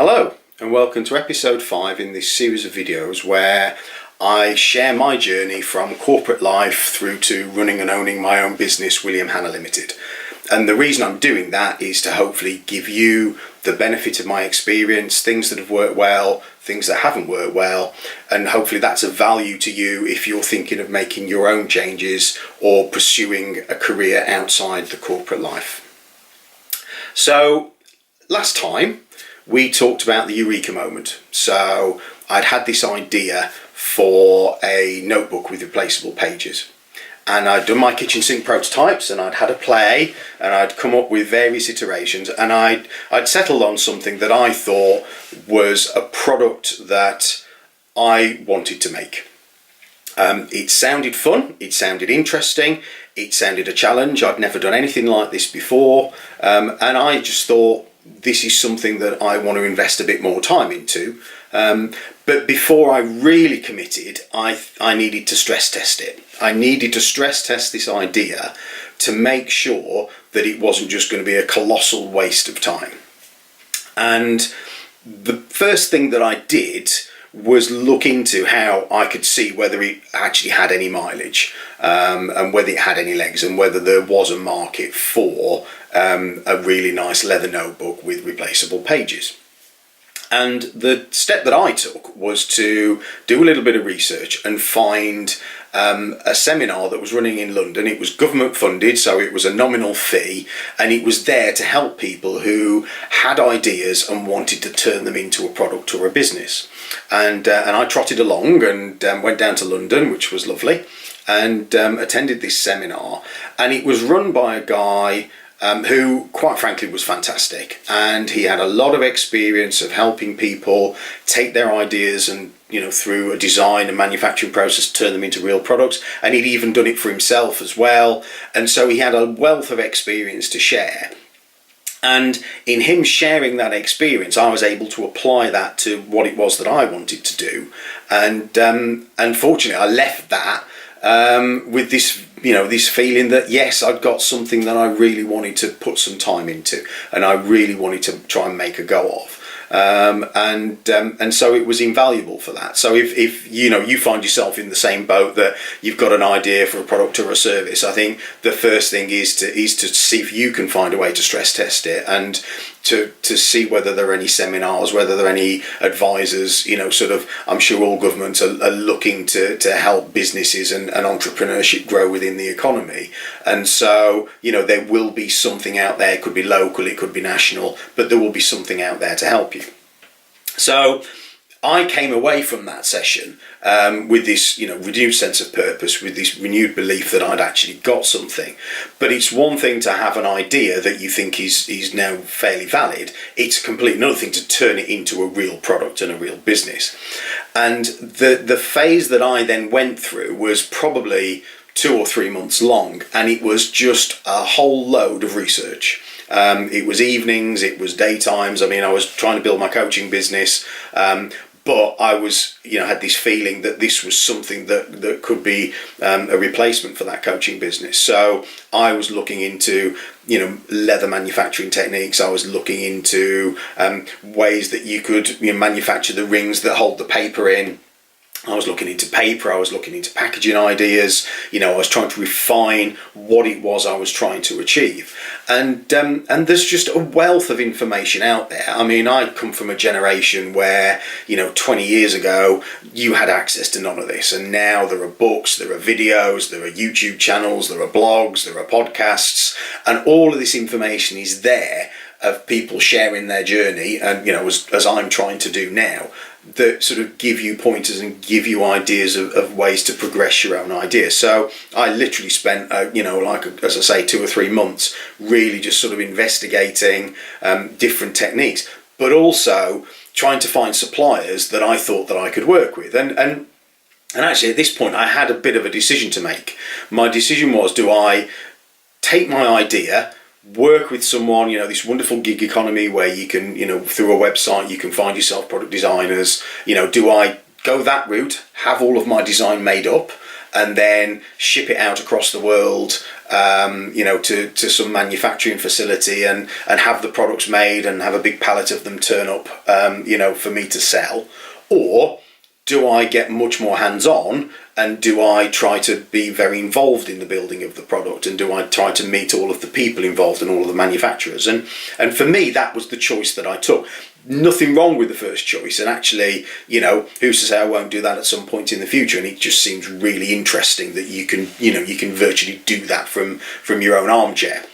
Hello and welcome to episode 5 in this series of videos where I share my journey from corporate life through to running and owning my own business, William Hanna Limited. And the reason I'm doing that is to hopefully give you the benefit of my experience, things that have worked well, things that haven't worked well, and hopefully that's of value to you if you're thinking of making your own changes or pursuing a career outside the corporate life. So last time we talked about the Eureka moment. So I'd had this idea for a notebook with replaceable pages. And I'd done my kitchen sink prototypes and I'd had a play and I'd come up with various iterations and I'd settled on something that I thought was a product that I wanted to make. It sounded fun, it sounded interesting, it sounded a challenge. I'd never done anything like this before, and I just thought this is something that I want to invest a bit more time into. But before I really committed, I needed to stress test it. I needed to stress test this idea to make sure that it wasn't just going to be a colossal waste of time. And the first thing that I did was look into how I could see whether it actually had any mileage, and whether it had any legs, and whether there was a market for a really nice leather notebook with replaceable pages. And the step that I took was to do a little bit of research and find a seminar that was running in London. It was government funded, so it was a nominal fee, and it was there to help people who had ideas and wanted to turn them into a product or a business. And I trotted along and went down to London, which was lovely, and attended this seminar. And it was run by a guy who, quite frankly, was fantastic, and he had a lot of experience of helping people take their ideas and, through a design and manufacturing process, turn them into real products. And he'd even done it for himself as well, and so he had a wealth of experience to share. And in him sharing that experience, I was able to apply that to what it was that I wanted to do. And unfortunately, I left that with this this feeling that yes, I'd got something that I really wanted to put some time into, and I really wanted to try and make a go of. And so it was invaluable for that. So if you find yourself in the same boat, that you've got an idea for a product or a service, I think the first thing is to see if you can find a way to stress test it, and to see whether there are any seminars, whether there are any advisors. I'm sure all governments are looking to help businesses and entrepreneurship grow within the economy. And so there will be something out there. It could be local, it could be national, but there will be something out there to help you. So I came away from that session with this renewed sense of purpose, with this renewed belief that I'd actually got something. But it's one thing to have an idea that you think is now fairly valid. It's a complete another thing to turn it into a real product and a real business. And the phase that I then went through was probably 2 or 3 months long, and it was just a whole load of research. It was evenings, it was daytimes. I was trying to build my coaching business, but I was, had this feeling that this was something that could be a replacement for that coaching business. So I was looking into, leather manufacturing techniques. I was looking into ways that you could manufacture the rings that hold the paper in. I was looking into paper, I was looking into packaging ideas, I was trying to refine what it was I was trying to achieve. And there's just a wealth of information out there. I come from a generation where, 20 years ago, you had access to none of this. And now there are books, there are videos, there are YouTube channels, there are blogs, there are podcasts, and all of this information is there of people sharing their journey, and as I'm trying to do now, that sort of give you pointers and give you ideas of ways to progress your own ideas. So I literally spent as I say, 2 or 3 months really just sort of investigating different techniques, but also trying to find suppliers that I thought that I could work with. And actually at this point I had a bit of a decision to make. My decision was, do I take my idea, work with someone, this wonderful gig economy where you can, through a website, you can find yourself product designers. Do I go that route, have all of my design made up, and then ship it out across the world to some manufacturing facility and have the products made and have a big pallet of them turn up, for me to sell? Or do I get much more hands-on, and do I try to be very involved in the building of the product, and do I try to meet all of the people involved and all of the manufacturers? And for me, that was the choice that I took. Nothing wrong with the first choice, and actually, who's to say I won't do that at some point in the future? And it just seems really interesting that you can virtually do that from your own armchair.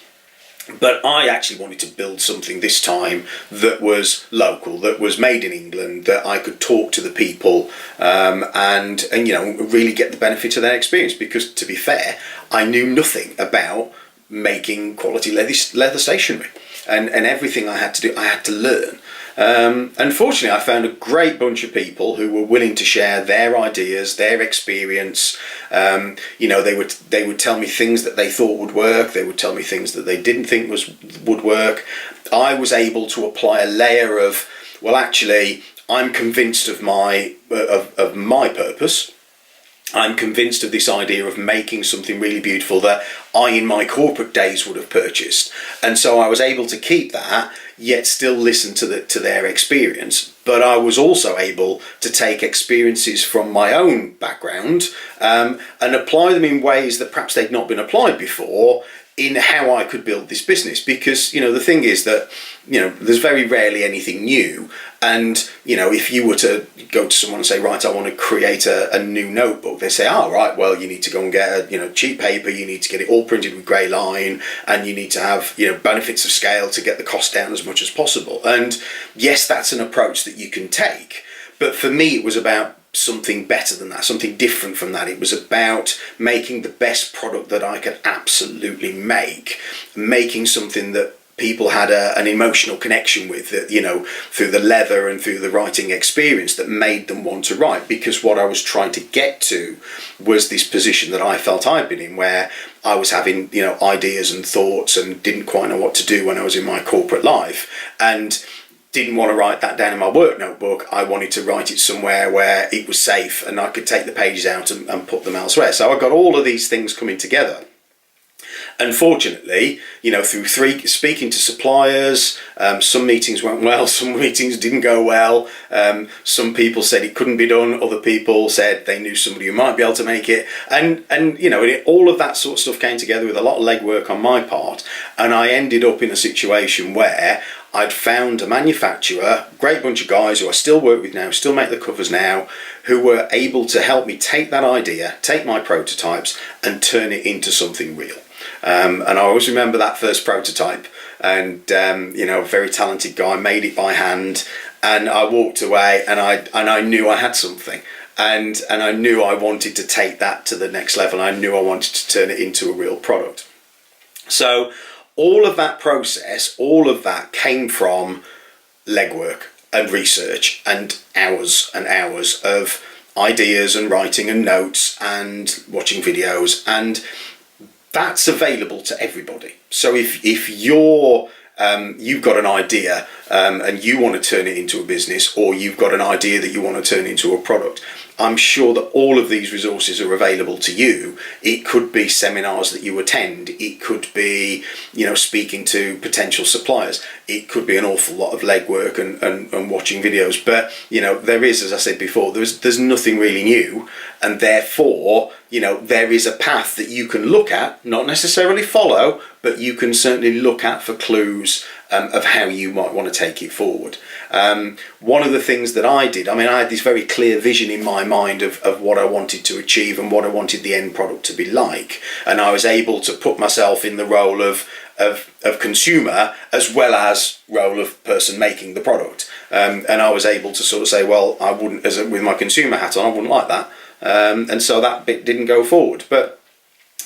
But I actually wanted to build something this time that was local, that was made in England, that I could talk to the people and really get the benefit of their experience. Because, to be fair, I knew nothing about making quality leather stationery, and everything I had to do, I had to learn. Unfortunately, I found a great bunch of people who were willing to share their ideas, their experience. They would tell me things that they thought would work. They would tell me things that they didn't think would work. I was able to apply a layer of, well, actually, I'm convinced of my purpose. I'm convinced of this idea of making something really beautiful that I, in my corporate days, would have purchased. And so I was able to keep that, yet still listen to their experience. But I was also able to take experiences from my own background and apply them in ways that perhaps they'd not been applied before, in how I could build this business. Because, the thing is that, there's very rarely anything new. And, if you were to go to someone and say, right, I want to create a new notebook, they say, oh, right, well, you need to go and get cheap paper, you need to get it all printed with grey line, and you need to have, benefits of scale to get the cost down as much as possible. And yes, that's an approach that you can take. But for me, it was about something better than that, something different from that. It was about making the best product that I could absolutely make, making something that people had an emotional connection with, that through the leather and through the writing experience, that made them want to write. Because what I was trying to get to was this position that I felt I'd been in, where I was having ideas and thoughts and didn't quite know what to do when I was in my corporate life, and didn't want to write that down in my work notebook. I wanted to write it somewhere where it was safe and I could take the pages out and put them elsewhere. So I got all of these things coming together. Unfortunately, through speaking to suppliers, some meetings went well, some meetings didn't go well. Some people said it couldn't be done. Other people said they knew somebody who might be able to make it. And all of that sort of stuff came together with a lot of legwork on my part. And I ended up in a situation where I'd found a manufacturer, great bunch of guys who I still work with now, still make the covers now, who were able to help me take that idea, take my prototypes, and turn it into something real. And I always remember that first prototype, and a very talented guy made it by hand, and I walked away and I knew I had something, and I knew I wanted to take that to the next level. I knew I wanted to turn it into a real product. So all of that process, all of that came from legwork and research and hours of ideas and writing and notes and watching videos, and that's available to everybody. So if you've got an idea and you want to turn it into a business, or you've got an idea that you want to turn into a product, I'm sure that all of these resources are available to you. It could be seminars that you attend. It could be, speaking to potential suppliers. It could be an awful lot of legwork and watching videos. But, there is, as I said before, there's nothing really new. And therefore, there is a path that you can look at, not necessarily follow, but you can certainly look at for clues of how you might want to take it forward. One of the things that I did, I had this very clear vision in my mind of what I wanted to achieve and what I wanted the end product to be like. And I was able to put myself in the role of consumer as well as role of person making the product. And I was able to sort of say, well, I wouldn't, with my consumer hat on, I wouldn't like that. And so that bit didn't go forward. But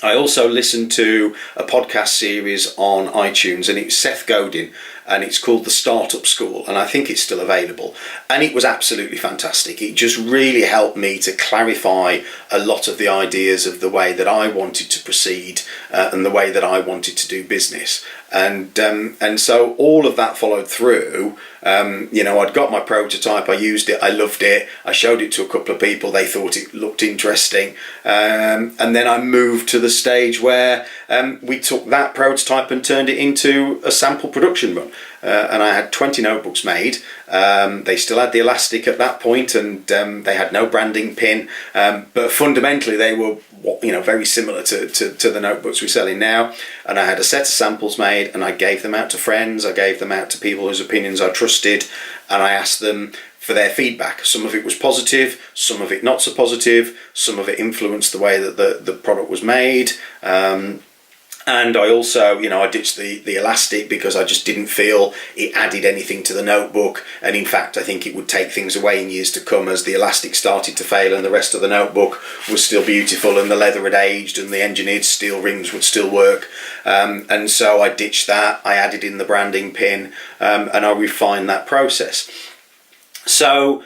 I also listened to a podcast series on iTunes, and it's Seth Godin, and it's called The Startup School, and I think it's still available. And it was absolutely fantastic. It just really helped me to clarify a lot of the ideas of the way that I wanted to proceed and the way that I wanted to do business. and so all of that followed through. You know, I'd got my prototype, I used it, I loved it, I showed it to a couple of people, they thought it looked interesting, and then I moved to the stage where we took that prototype and turned it into a sample production run. And I had 20 notebooks made. They still had the elastic at that point, and they had no branding pin, but fundamentally they were, you know, very similar to the notebooks we're selling now. And I had a set of samples made, and I gave them out to friends, I gave them out to people whose opinions I trusted, and I asked them for their feedback. Some of it was positive, some of it not so positive, some of it influenced the way that the product was made. And I also, you know, I ditched the elastic because I just didn't feel it added anything to the notebook. And in fact, I think it would take things away in years to come as the elastic started to fail and the rest of the notebook was still beautiful and the leather had aged and the engineered steel rings would still work. And so I ditched that. I added in the branding pin, and I refined that process. So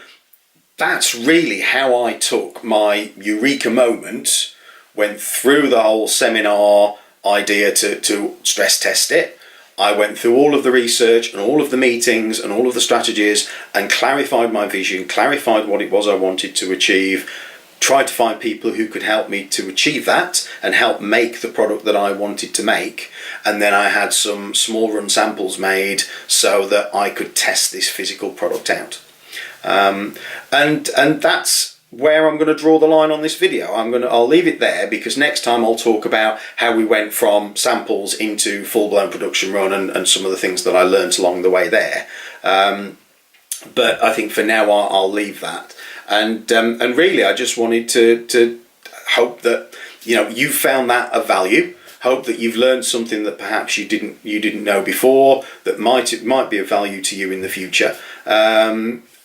that's really how I took my Eureka moment, went through the whole seminar idea to stress test it. I went through all of the research and all of the meetings and all of the strategies and clarified my vision, clarified what it was I wanted to achieve, tried to find people who could help me to achieve that and help make the product that I wanted to make. And then I had some small run samples made so that I could test this physical product out. And that's where I'm going to draw the line on this video. I'll leave it there, because next time I'll talk about how we went from samples into full-blown production run and some of the things that I learned along the way there. But I think for now I'll leave that. And really I just wanted to hope that, you know, you found that of value. Hope that you've learned something that perhaps you didn't know before, that might be of value to you in the future.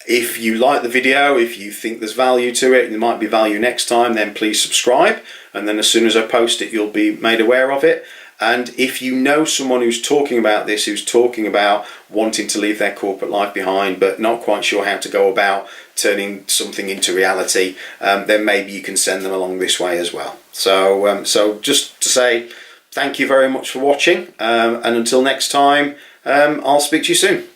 If you like the video, if you think there's value to it and there might be value next time, then please subscribe, and then as soon as I post it you'll be made aware of it. And if you know someone who's talking about this, who's talking about wanting to leave their corporate life behind but not quite sure how to go about turning something into reality, then maybe you can send them along this way as well. So just to say thank you very much for watching, and until next time, I'll speak to you soon.